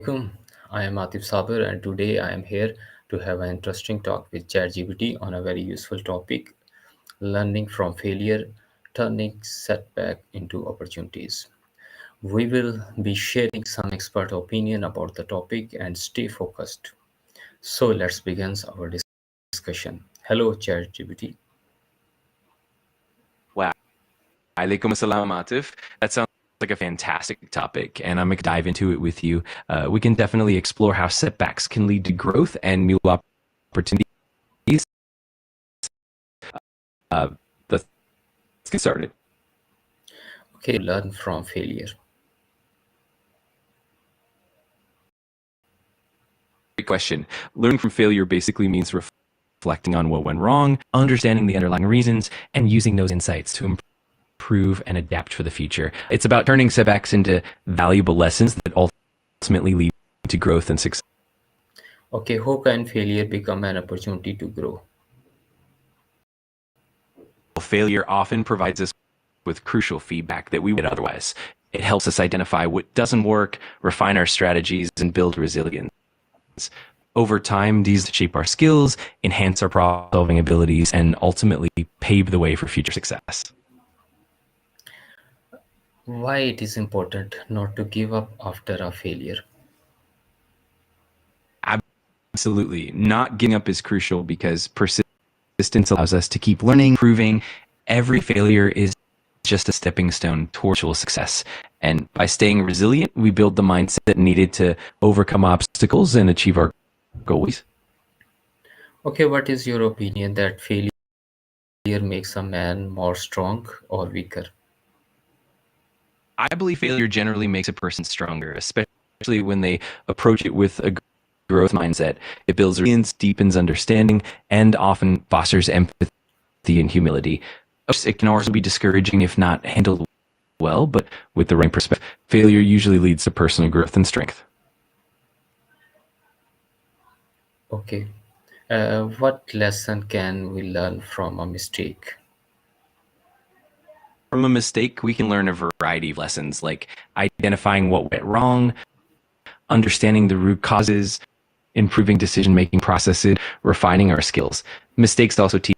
Assalamualaikum. I am Atif Saber, and today I am here to have an interesting talk with ChatGPT on a very useful topic: learning from failure, turning setback into opportunities. We will be sharing some expert opinion about the topic and stay focused. So let's begin our discussion. Hello, ChatGPT. Wow. Alaikum assalam, Atif. That sounds like a fantastic topic, and I'm going to dive into it with you. We can definitely explore how setbacks can lead to growth and new opportunities. Let's get started. Okay, learn from failure. Great question. Learning from failure basically means reflecting on what went wrong, understanding the underlying reasons, and using those insights to improve and adapt for the future. It's about turning setbacks into valuable lessons that ultimately lead to growth and success. Okay, how can failure become an opportunity to grow? Failure often provides us with crucial feedback that we would otherwise. It helps us identify what doesn't work, refine our strategies, and build resilience. Over time, these shape our skills, enhance our problem-solving abilities, and ultimately pave the way for future success. Why it is important not to give up after a failure? Absolutely. Not giving up is crucial because persistence allows us to keep learning, improving. Every failure is just a stepping stone towards success. And by staying resilient, we build the mindset needed to overcome obstacles and achieve our goals. Okay, what is your opinion that failure makes a man more strong or weaker? I believe failure generally makes a person stronger, especially when they approach it with a growth mindset. It builds resilience, deepens understanding, and often fosters empathy and humility. It can also be discouraging if not handled well, but with the right perspective, failure usually leads to personal growth and strength. Okay. What lesson can we learn from a mistake? From a mistake, we can learn a variety of lessons, like identifying what went wrong, understanding the root causes, improving decision-making processes, refining our skills. Mistakes also teach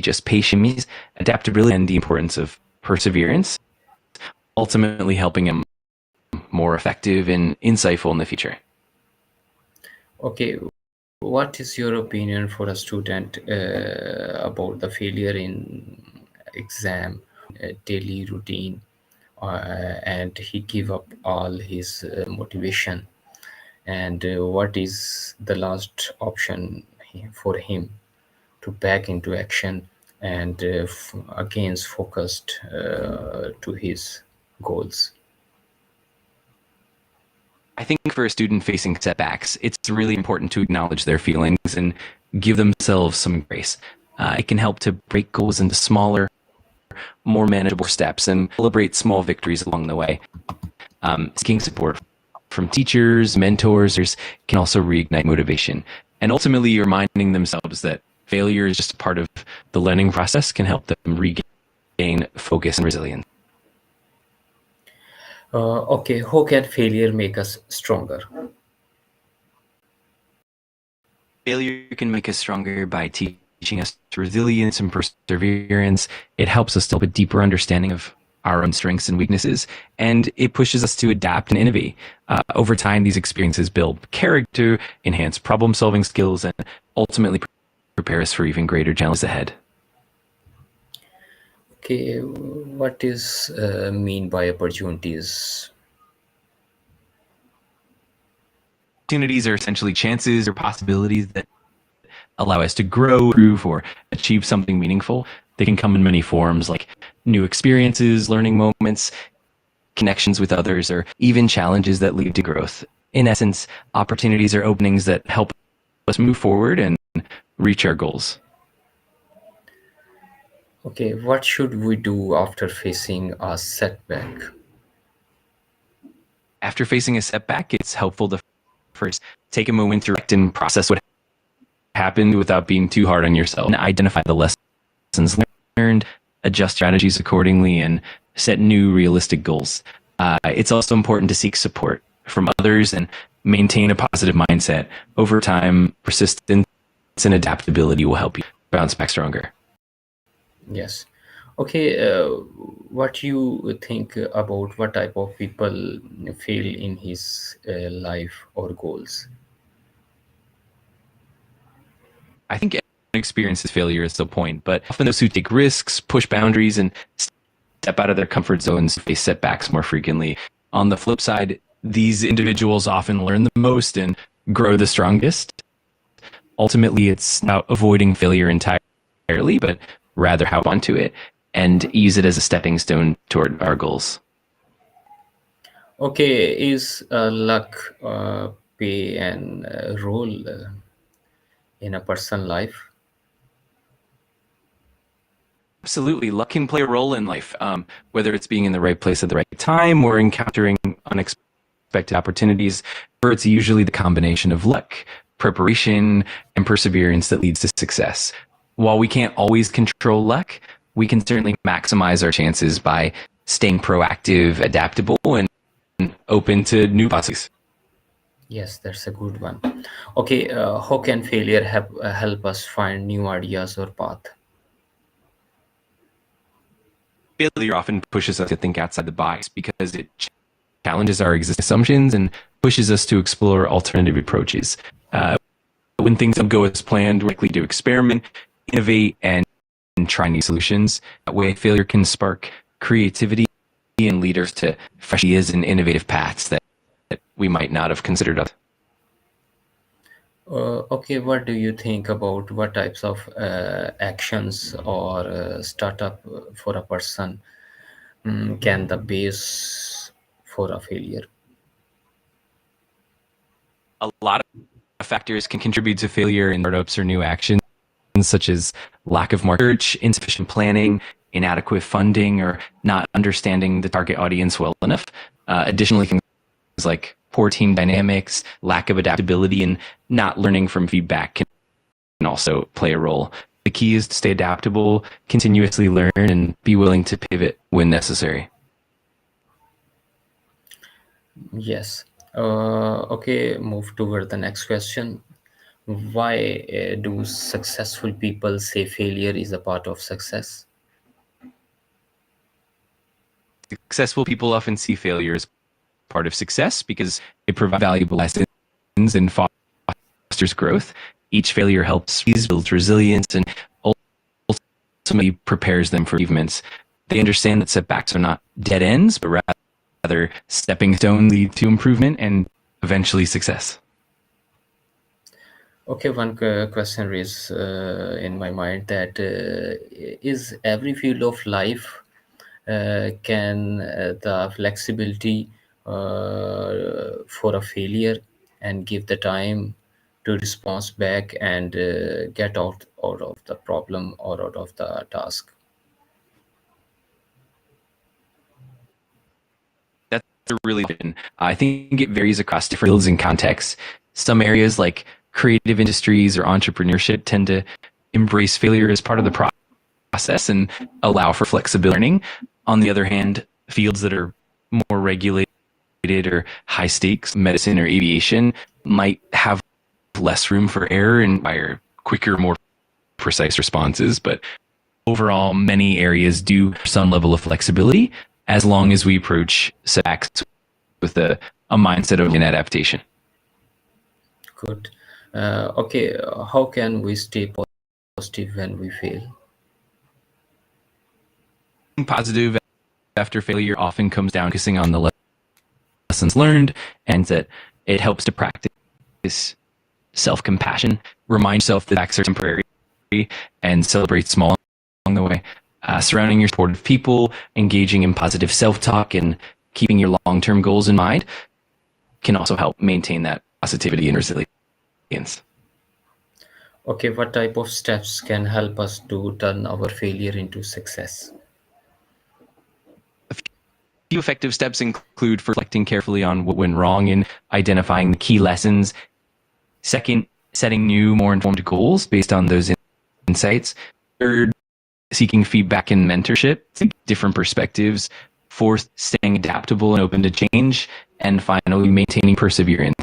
us patience, adaptability, and the importance of perseverance, ultimately helping them more effective and insightful in the future. Okay. What is your opinion for a student about the failure in exam, daily routine, and he give up all his motivation? And what is the last option for him to back into action and again focused to his goals? I think for a student facing setbacks, it's really important to acknowledge their feelings and give themselves some grace. It can help to break goals into smaller, more manageable steps and celebrate small victories along the way. Seeking support from teachers, mentors can also reignite motivation. And ultimately, reminding themselves that failure is just a part of the learning process can help them regain focus and resilience. Okay, how can failure make us stronger? Failure can make us stronger by teaching us resilience and perseverance. It helps us develop a deeper understanding of our own strengths and weaknesses, and it pushes us to adapt and innovate. Over time, these experiences build character, enhance problem-solving skills, and ultimately prepare us for even greater challenges ahead. Okay, what is mean by opportunities? Opportunities are essentially chances or possibilities that allow us to grow, improve, or achieve something meaningful. They can come in many forms, like new experiences, learning moments, connections with others, or even challenges that lead to growth. In essence, opportunities are openings that help us move forward and reach our goals. Okay, what should we do after facing a setback? After facing a setback, it's helpful to first take a moment to reflect and process what happened without being too hard on yourself, and identify the lessons learned, adjust strategies accordingly, and set new realistic goals. It's also important to seek support from others and maintain a positive mindset. Over time, persistence and adaptability will help you bounce back stronger. Yes. Okay, what you think about what type of people fail in his life or goals? I think everyone experiences failure at some point, but often those who take risks, push boundaries, and step out of their comfort zones face setbacks more frequently. On the flip side, these individuals often learn the most and grow the strongest. Ultimately, it's not avoiding failure entirely, but rather how onto it and use it as a stepping stone toward our goals. Okay, is luck play an role in a person's life? Absolutely. Luck can play a role in life, whether it's being in the right place at the right time or encountering unexpected opportunities, or it's usually the combination of luck, preparation, and perseverance that leads to success. While we can't always control luck, we can certainly maximize our chances by staying proactive, adaptable, and open to new possibilities. Yes, that's a good one. Okay, how can failure help us find new ideas or path? Failure often pushes us to think outside the box because it challenges our existing assumptions and pushes us to explore alternative approaches. When things don't go as planned, we're likely to experiment, innovate, and try new solutions. That way, failure can spark creativity and lead us to fresh ideas and innovative paths that we might not have considered. Okay, what do you think about what types of actions or startup for a person can the base for a failure? A lot of factors can contribute to failure in startups or new actions, such as lack of market research, insufficient planning, inadequate funding, or not understanding the target audience well enough. Additionally, things like poor team dynamics, lack of adaptability, and not learning from feedback can also play a role. The key is to stay adaptable, continuously learn, and be willing to pivot when necessary. Yes. Okay, move toward the next question. Why do successful people say failure is a part of success? Successful people often see failure as part of success because it provides valuable lessons and fosters growth. Each failure helps build resilience and ultimately prepares them for achievements. They understand that setbacks are not dead ends, but rather stepping stones lead to improvement and eventually success. Okay, one question is in my mind that is every field of life can the flexibility for a failure and give the time to response back and get out of the problem or out of the task? That's a really good. I think it varies across different fields and contexts. Some areas like creative industries or entrepreneurship tend to embrace failure as part of the process and allow for flexible learning. On the other hand, fields that are more regulated or high stakes, medicine or aviation, might have less room for error and require quicker, more precise responses. But overall, many areas do some level of flexibility as long as we approach setbacks with a mindset of an adaptation. Good. Okay, how can we stay positive when we fail? Positive after failure often comes down to focusing on the lessons learned, and that it helps to practice self-compassion, remind yourself that acts are temporary, and celebrate small along the way. Surrounding your supportive people, engaging in positive self-talk, and keeping your long-term goals in mind can also help maintain that positivity and resilience. Okay, what type of steps can help us to turn our failure into success? A few effective steps include reflecting carefully on what went wrong and identifying the key lessons. Second, setting new, more informed goals based on those insights. Third, seeking feedback and mentorship, different perspectives. Fourth, staying adaptable and open to change. And finally, maintaining perseverance.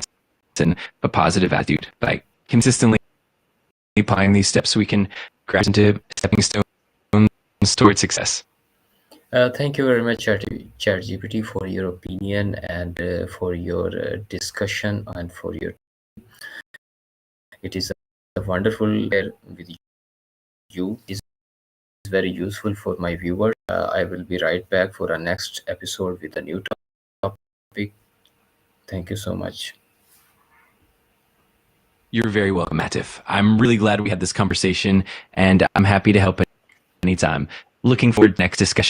and a positive attitude. By consistently applying these steps, we can grab into stepping stones towards success. Thank you very much, ChatGPT, for your opinion and for your discussion and for your. It is a wonderful share with you. It is very useful for my viewers. I will be right back for our next episode with a new topic. Thank you so much. You're very welcome, Matif. I'm really glad we had this conversation, and I'm happy to help anytime. Looking forward to next discussion.